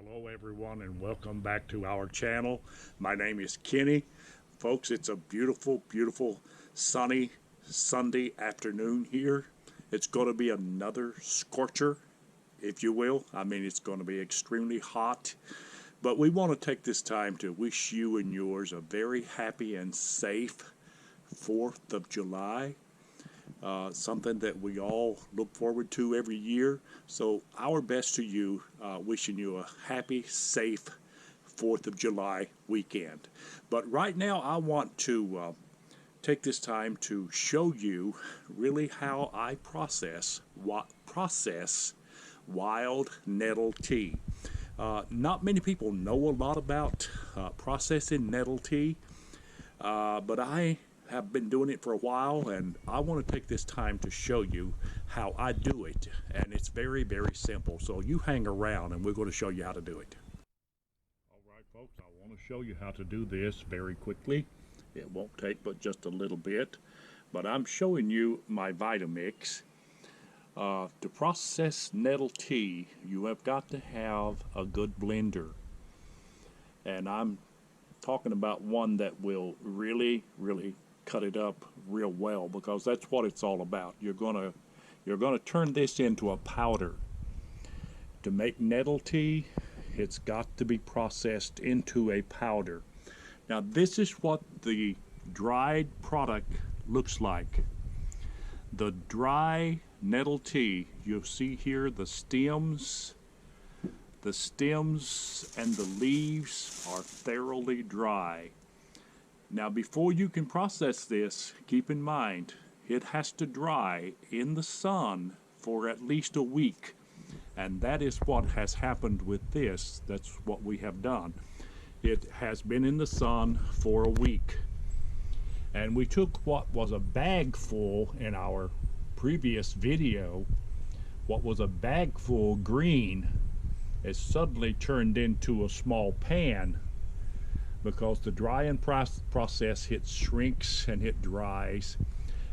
Hello everyone and welcome back to our channel. My name is Kenny. Folks, it's a beautiful sunny Sunday afternoon here. It's going to be another scorcher, if you will. I mean, it's going to be extremely hot. But we want to take this time to wish you and yours a very happy and safe 4th of July. Something that we all look forward to every year. So our best to you, wishing you a happy, safe 4th of July weekend. But right now I want to take this time to show you really how I process wild nettle tea. Not many people know a lot about processing nettle tea, but I have been doing it for a while, and I want to take this time to show you how I do it. And it's very simple, so you hang around and we're going to show you how to do it. Alright folks, I want to show you how to do this very quickly. It won't take but just a little bit, but I'm showing you my Vitamix. To process nettle tea, you have got to have a good blender, and I'm talking about one that will really cut it up real well, because that's what it's all about. You're gonna turn this into a powder. To make nettle tea, it's got to be processed into a powder. Now this is what the dried product looks like. The dry nettle tea, you'll see here the stems and the leaves are thoroughly dry. Now before you can process this, keep in mind it has to dry in the sun for at least a week, and that is what has happened with this. That's what we have done. It has been in the sun for a week, and we took what was a bag full in our previous video. What was a bag full green is suddenly turned into a small pan, because the drying process, it shrinks and it dries,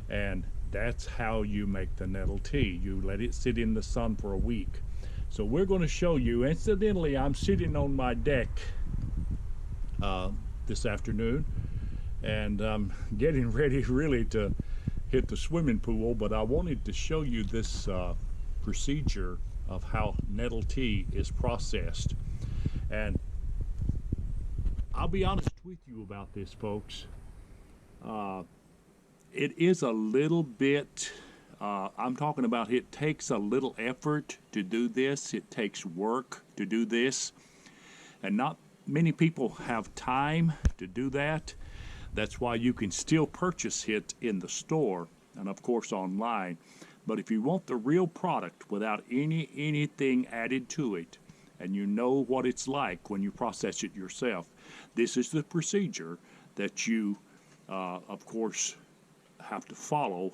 and that's how you make the nettle tea. You let it sit in the sun for a week. So we're going to show you. Incidentally, I'm sitting on my deck this afternoon, and I'm getting ready really to hit the swimming pool, but I wanted to show you this procedure of how nettle tea is processed. And I'll be honest with you about this, folks. It is a little bit, I'm talking about, it takes a little effort to do this. It takes work to do this. And not many people have time to do that. That's why you can still purchase it in the store and of course online. But if you want the real product without anything added to it, and you know what it's like when you process it yourself, this is the procedure that you, of course, have to follow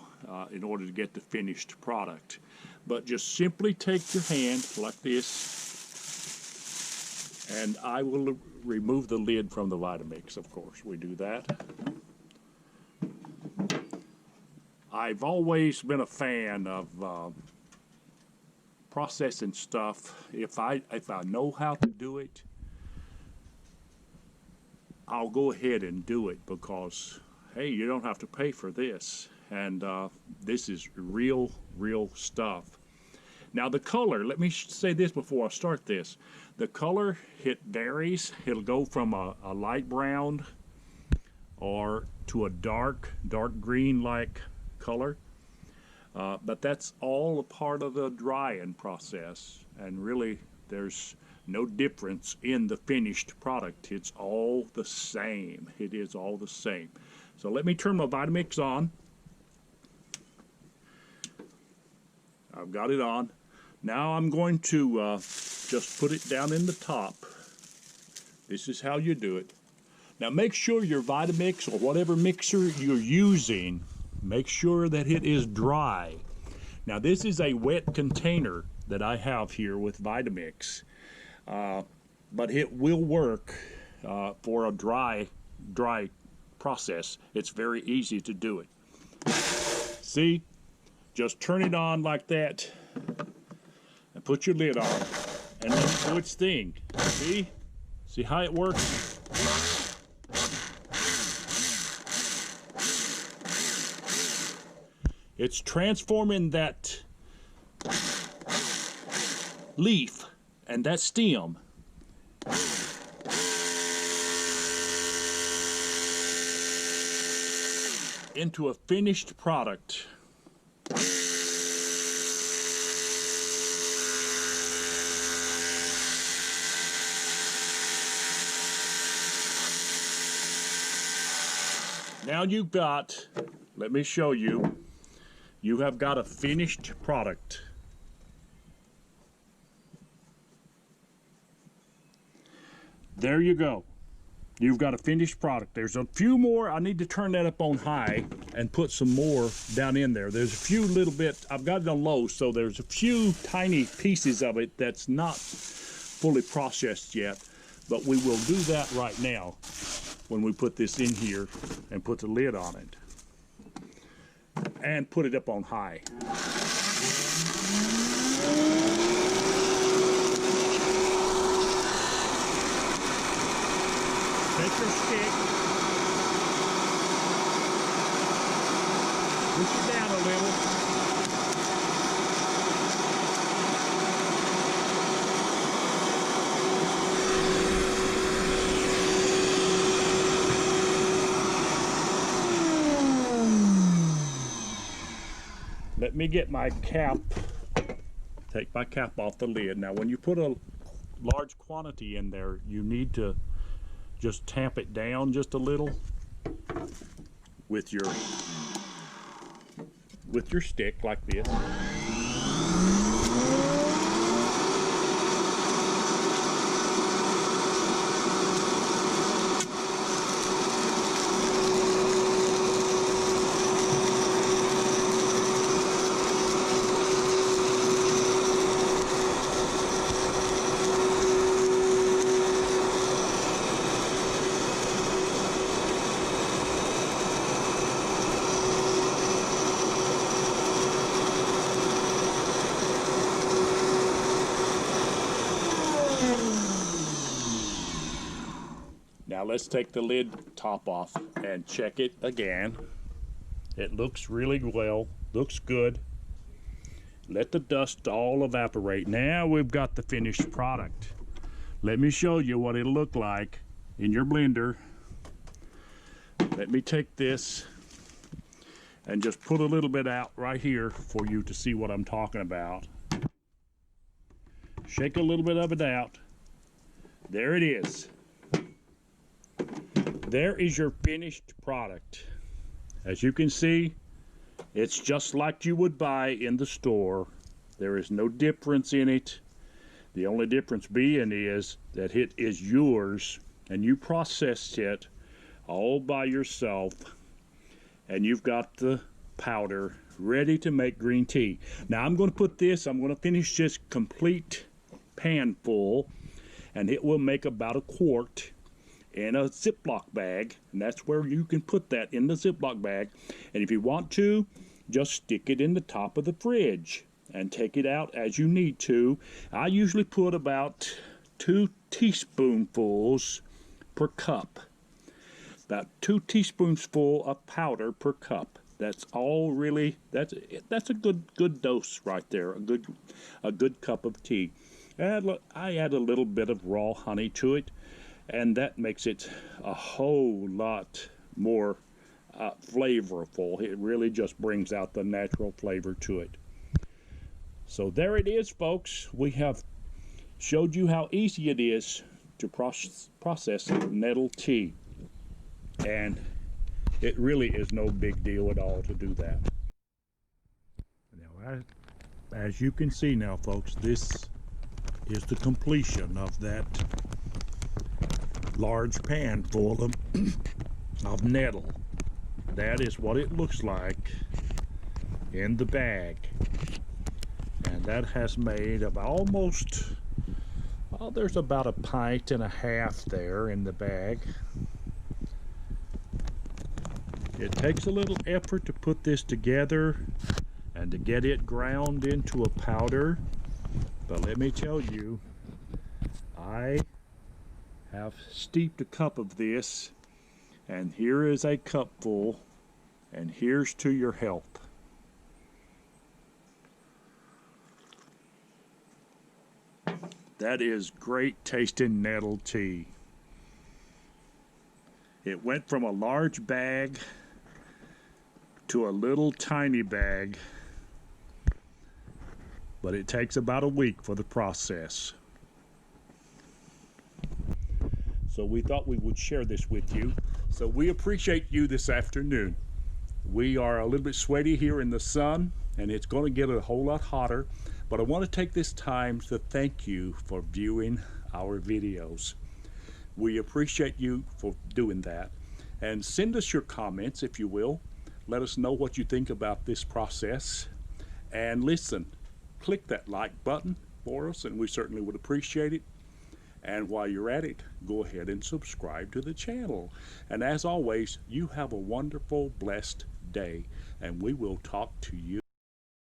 in order to get the finished product. But just simply take your hand like this, and I will remove the lid from the Vitamix, of course. We do that. I've always been a fan of processing stuff. If I know how to do it, I'll go ahead and do it, because hey, you don't have to pay for this, and this is real stuff. Now the color, let me say this before I start this. The color, it varies. It'll go from a light brown or to a dark green like color. But that's all a part of the drying process, and really there's no difference in the finished product. It's all the same. It is all the same. So let me turn my Vitamix on. I've got it on. Now I'm going to just put it down in the top. This is how you do it. Now make sure your Vitamix or whatever mixer you're using, make sure that it is dry. Now this is a wet container that I have here with Vitamix, but it will work for a dry process. It's very easy to do it. See, just turn it on like that and put your lid on, and let it do its thing. See? See how it works? It's transforming that leaf and that stem into a finished product. Now you've got, let me show you, you have got a finished product. There you go. You've got a finished product. There's a few more. I need to turn that up on high and put some more down in there. There's a few little bit, I've got it on low, so there's a few tiny pieces of it that's not fully processed yet, but we will do that right now when we put this in here and put the lid on it and put it up on high. Take your stick, push it down a little. Let me get my cap, take my cap off the lid. Now when you put a large quantity in there, you need to just tamp it down just a little with your stick like this. Now let's take the lid top off and check it again. It looks really well, looks good. Let the dust all evaporate. Now we've got the finished product. Let me show you what it'll look like in your blender. Let me take this and just put a little bit out right here for you to see what I'm talking about. Shake a little bit of it out. There it is. There is your finished product. As you can see, it's just like you would buy in the store. There is no difference in it. The only difference being is that it is yours and you processed it all by yourself, and you've got the powder ready to make green tea. Now I'm going to finish this complete pan full, and it will make about a quart in a Ziploc bag, and that's where you can put that in the Ziploc bag. And if you want to, just stick it in the top of the fridge and take it out as you need to. I usually put about 2 teaspoonfuls per cup. About 2 teaspoonsful of powder per cup. That's all really, that's a good dose right there, a good cup of tea. And I add a little bit of raw honey to it, and that makes it a whole lot more flavorful. It really just brings out the natural flavor to it. So there it is, folks. We have showed you how easy it is to process nettle tea, and it really is no big deal at all to do that. Now, as you can see now, folks, this is the completion of that large pan full of nettle. That is what it looks like in the bag, and that has made of almost, well, there's about 1.5 pints there in the bag. It takes a little effort to put this together and to get it ground into a powder, but let me tell you, I have steeped a cup of this, and here is a cupful, and here's to your health. That is great tasting nettle tea. It went from a large bag to a little tiny bag, but it takes about a week for the process. So we thought we would share this with you. So we appreciate you this afternoon. We are a little bit sweaty here in the sun, and it's going to get a whole lot hotter, but I want to take this time to thank you for viewing our videos. We appreciate you for doing that, and send us your comments if you will. Let us know what you think about this process, and listen, click that like button for us, and we certainly would appreciate it. And while you're at it, go ahead and subscribe to the channel. And as always, you have a wonderful, blessed day, and we will talk to you